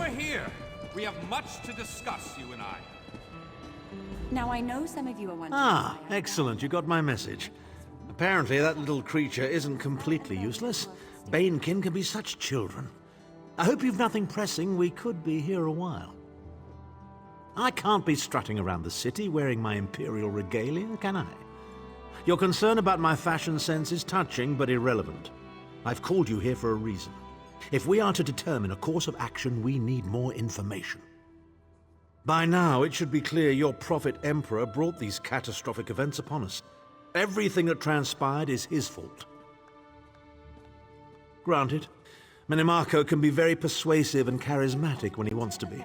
we're here. We have much to discuss, you and I. Now, I know some of you are wondering... Ah, excellent. You got my message. Apparently, that little creature isn't completely useless. Banekin can be such children. I hope you've nothing pressing. We could be here a while. I can't be strutting around the city wearing my imperial regalia, can I? Your concern about my fashion sense is touching but irrelevant. I've called you here for a reason. If we are to determine a course of action, we need more information. By now, it should be clear your prophet Emperor brought these catastrophic events upon us. Everything that transpired is his fault. Granted, Minimarco can be very persuasive and charismatic when he wants to be.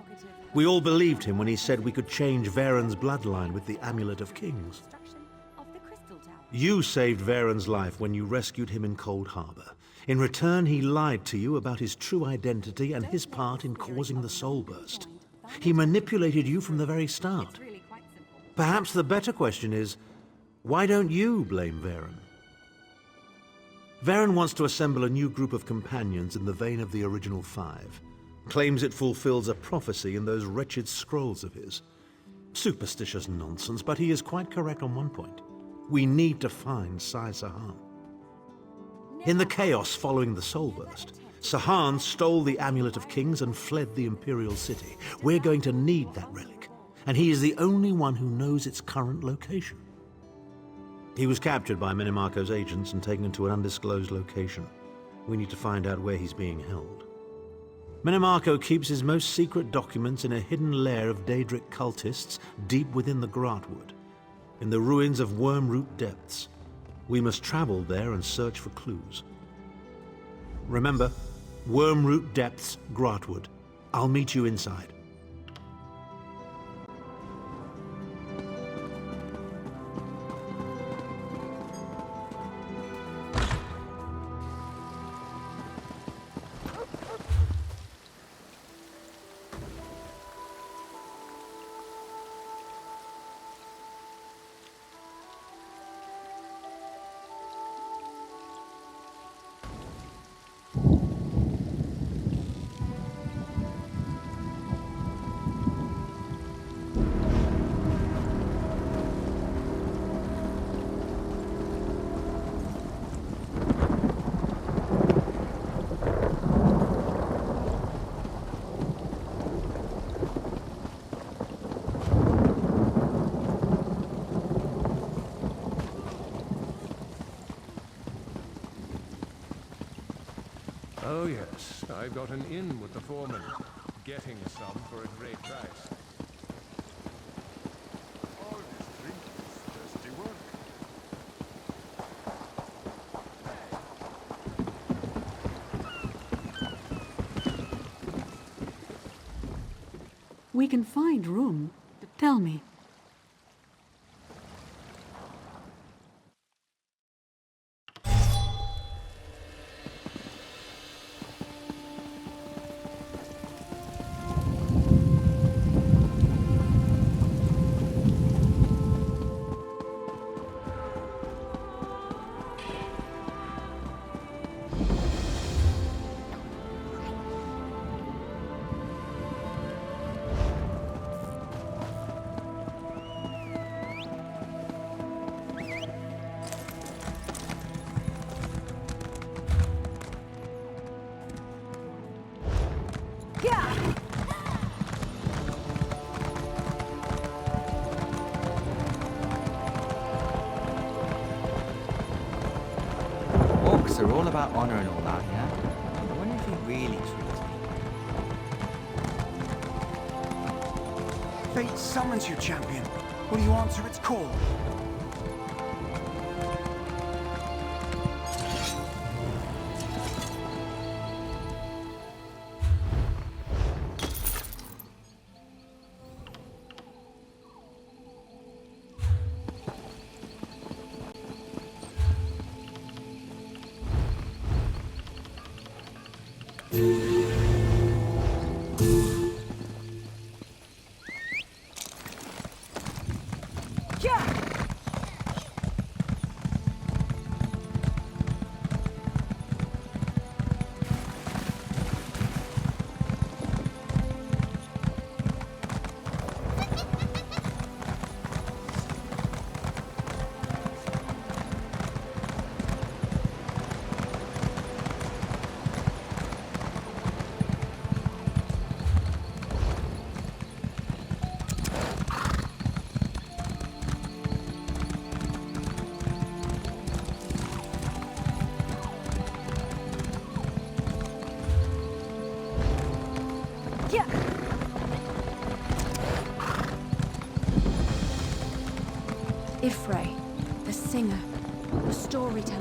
We all believed him when he said we could change Varen's bloodline with the Amulet of Kings. You saved Varen's life when you rescued him in Cold Harbor. In return, he lied to you about his true identity and his part in causing the Soul Burst. He manipulated you from the very start. Perhaps the better question is, why don't you blame Varen? Varen wants to assemble a new group of companions in the vein of the original 5. Claims it fulfills a prophecy in those wretched scrolls of his. Superstitious nonsense, but he is quite correct on one point. We need to find Sai Sahan. In the chaos following the Soul Burst, Sahan stole the Amulet of Kings and fled the Imperial City. We're going to need that relic, and he is the only one who knows its current location. He was captured by Minimarco's agents and taken to an undisclosed location. We need to find out where he's being held. Minimarco keeps his most secret documents in a hidden lair of Daedric cultists deep within the Grahtwood, in the ruins of Wormroot Depths. We must travel there and search for clues. Remember, Wormroot Depths, Grahtwood. I'll meet you inside. Oh yes, I've got an in with the foreman. Getting some for a great price. All this drink is thirsty work. We can find room. Tell me. They're all about honor and all that, yeah? I wonder if he really treats me. Fate summons you, champion. Will you answer its call? Ifray, the singer, the storyteller,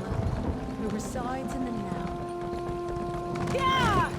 who resides in the now. Yeah!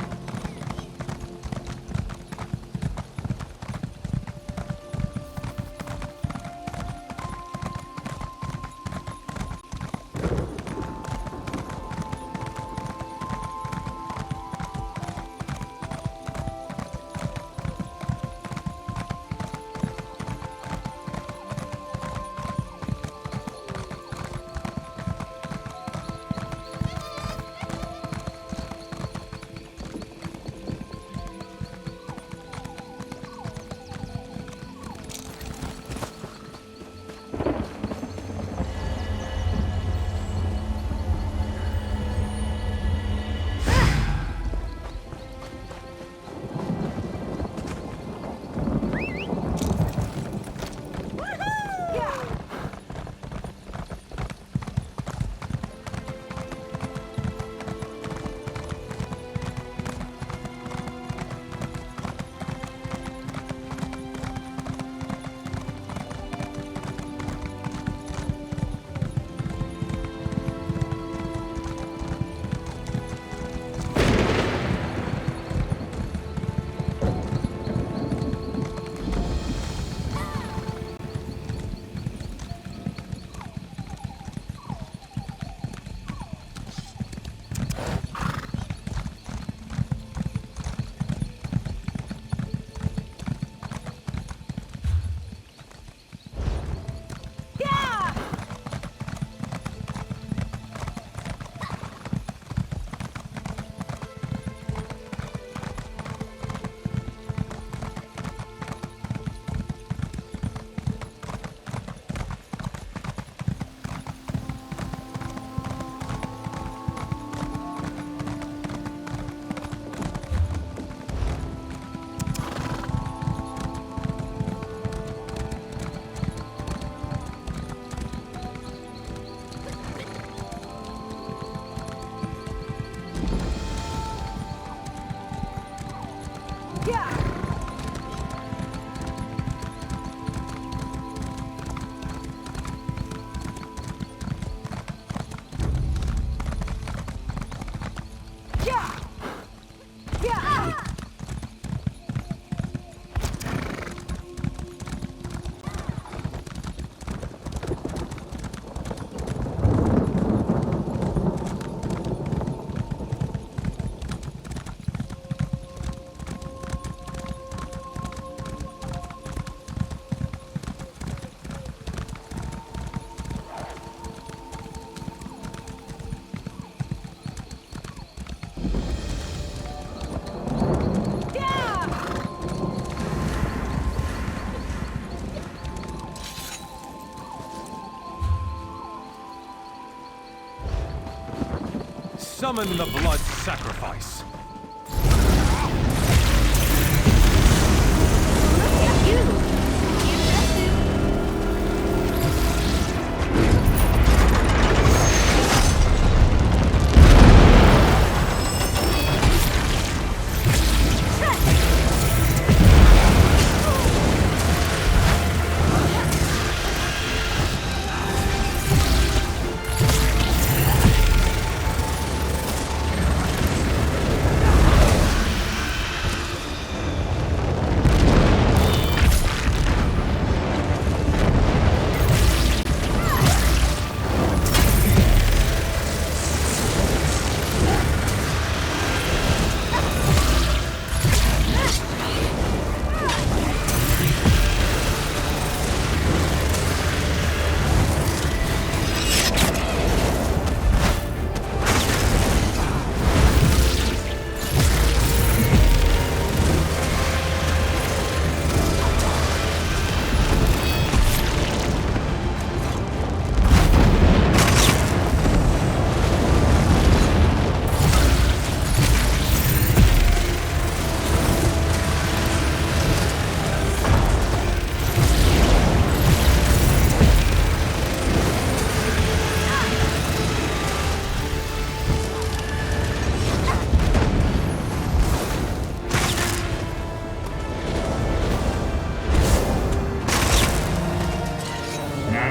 Summon the blood sacrifice.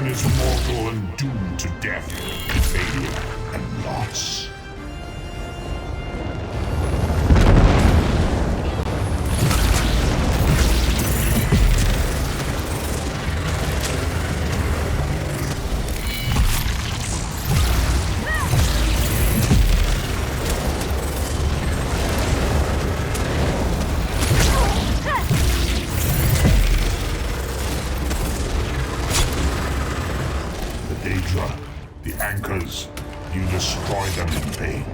Man is mortal and doomed to death, failure, and loss. The anchors, you destroy them in vain.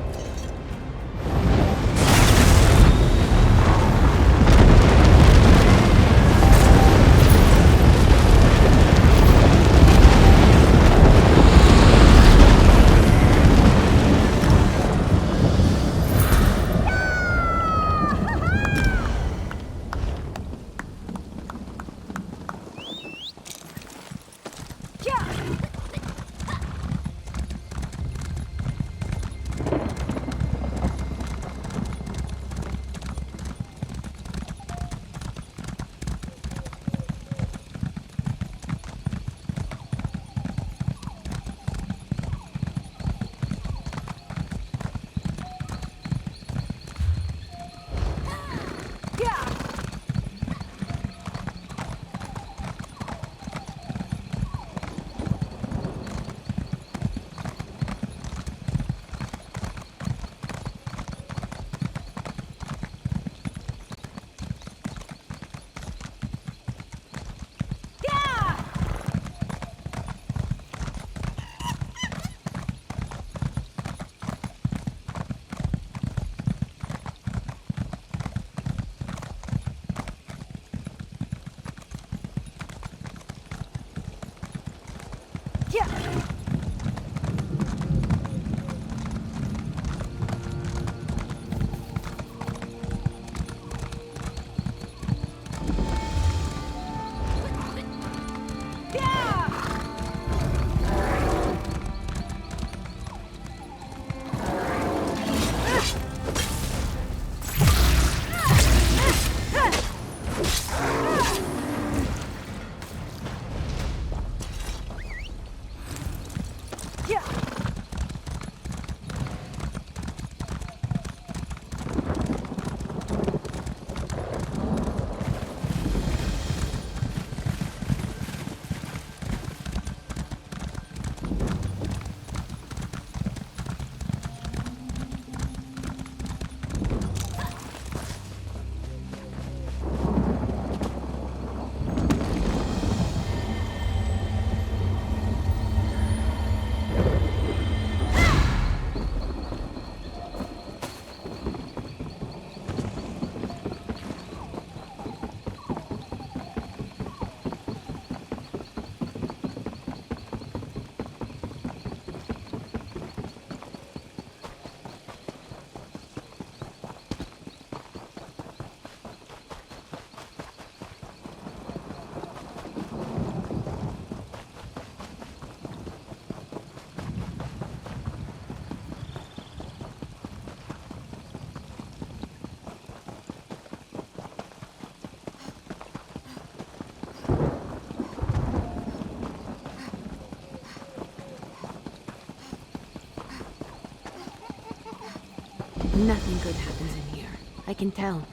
Nothing good happens in here. I can tell.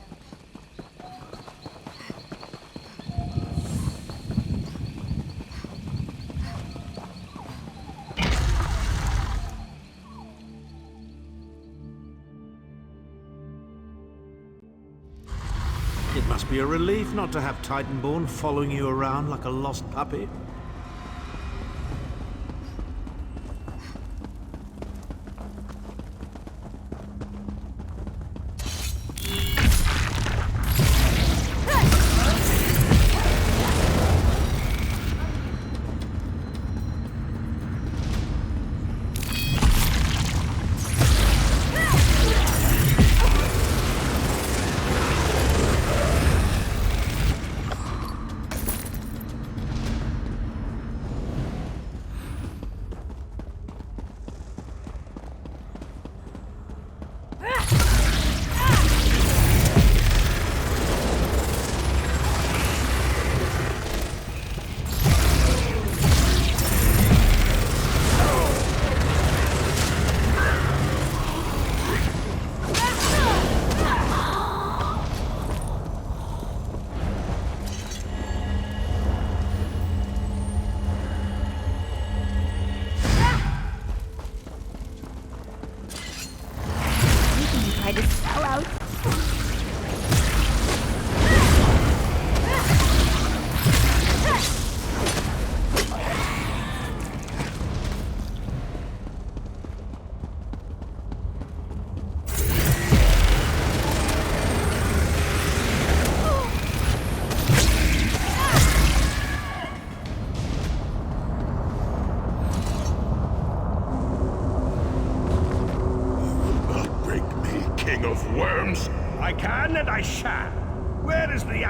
It must be a relief not to have Titanborn following you around like a lost puppy.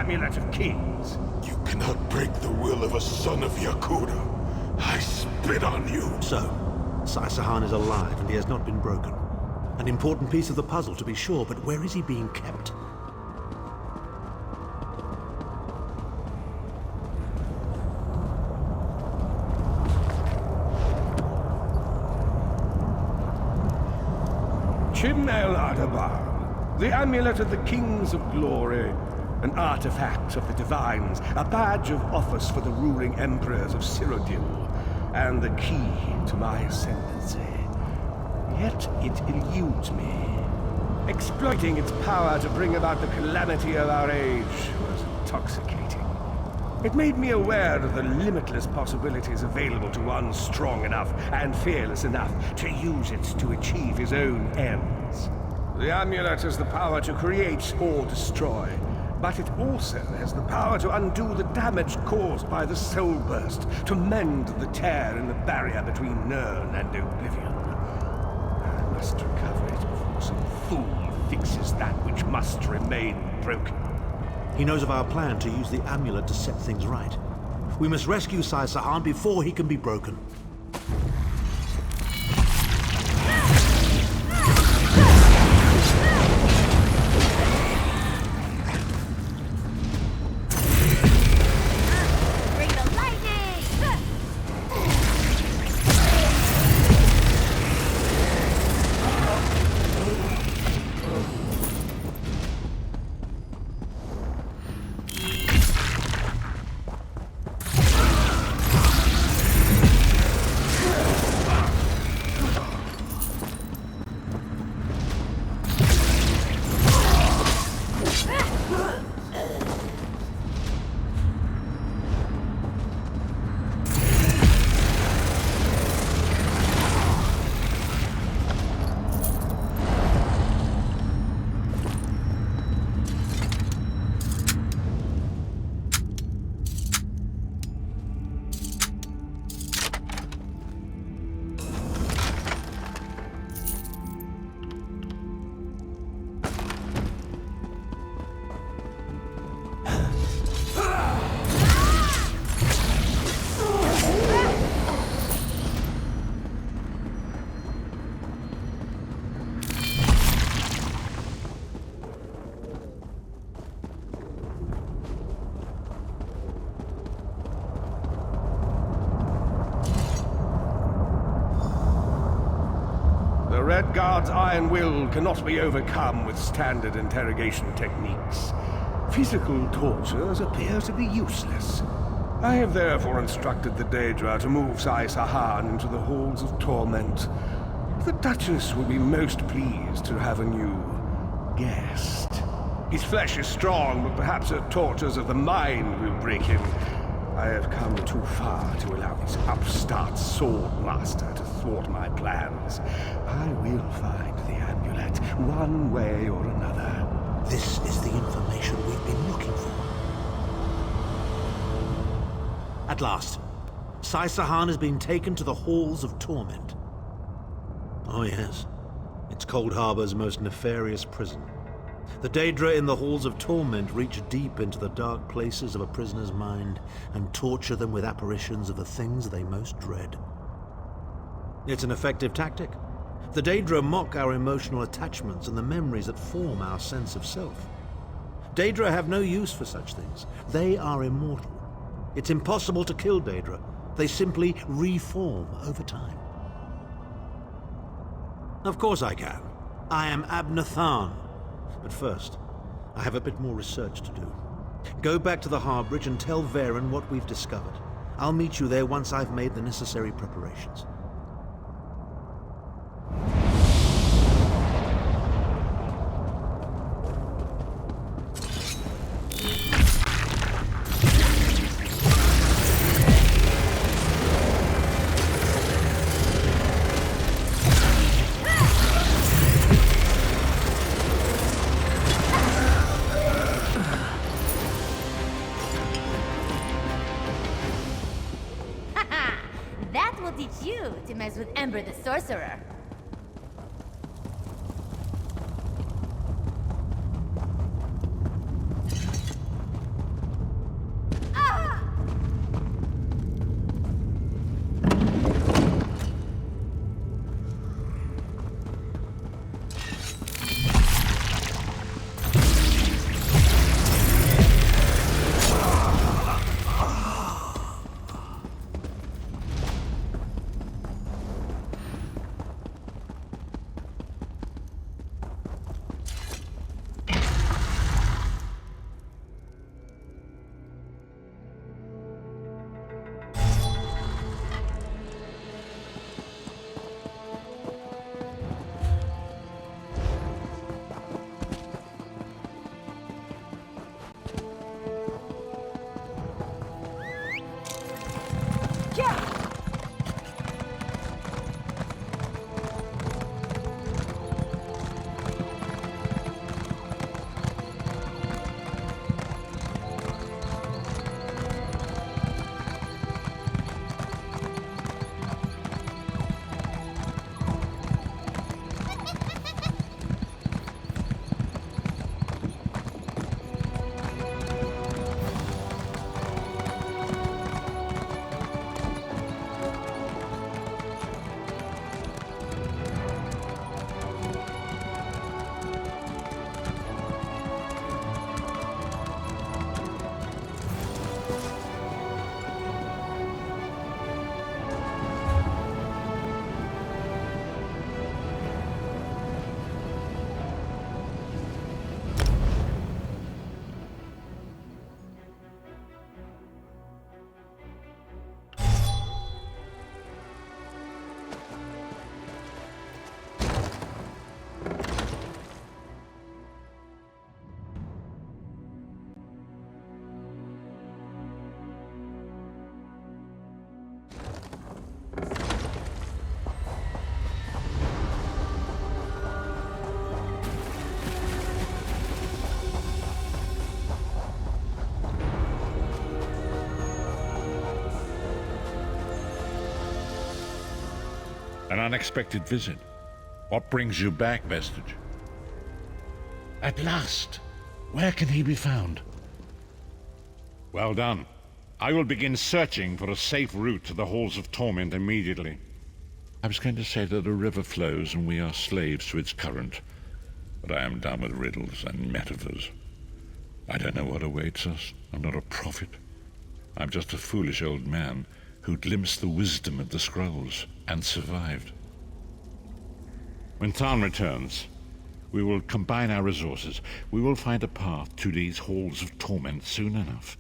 Amulet of Kings. You cannot break the will of a son of Yakuda. I spit on you. So, Sai-Sahan is alive and he has not been broken. An important piece of the puzzle, to be sure, but where is he being kept? Chimnel Adabar, the Amulet of the Kings of Glory, an artifact of the Divines, a badge of office for the ruling emperors of Cyrodiil, and the key to my ascendancy. Yet it eludes me. Exploiting its power to bring about the calamity of our age was intoxicating. It made me aware of the limitless possibilities available to one strong enough and fearless enough to use it to achieve his own ends. The amulet has the power to create or destroy, but it also has the power to undo the damage caused by the soul burst, to mend the tear in the barrier between Nirn and oblivion. I must recover it before some fool fixes that which must remain broken. He knows of our plan to use the amulet to set things right. We must rescue Sai-Sahan before he can be broken. Red Guard's iron will cannot be overcome with standard interrogation techniques. Physical tortures appear to be useless. I have therefore instructed the Daedra to move Sai-Sahan into the halls of torment. The Duchess will be most pleased to have a new guest. His flesh is strong, but perhaps her tortures of the mind will break him. I have come too far to allow this upstart sword master to thwart my plans. I will find the amulet, one way or another. This is the information we've been looking for. At last, Sai-Sahan has been taken to the Halls of Torment. Oh yes, it's Cold Harbor's most nefarious prison. The Daedra in the Halls of Torment reach deep into the dark places of a prisoner's mind and torture them with apparitions of the things they most dread. It's an effective tactic. The Daedra mock our emotional attachments and the memories that form our sense of self. Daedra have no use for such things. They are immortal. It's impossible to kill Daedra. They simply reform over time. Of course I can. I am THARN. But first, I have a bit more research to do. Go back to the Harbridge and tell Varen what we've discovered. I'll meet you there once I've made the necessary preparations. With Ember the Sorcerer. An unexpected visit. What brings you back, Vestige? At last! Where can he be found? Well done. I will begin searching for a safe route to the Halls of Torment immediately. I was going to say that a river flows and we are slaves to its current, but I am done with riddles and metaphors. I don't know what awaits us. I'm not a prophet. I'm just a foolish old man who glimpsed the wisdom of the scrolls and survived. When THARN returns, we will combine our resources. We will find a path to these Halls of Torment soon enough.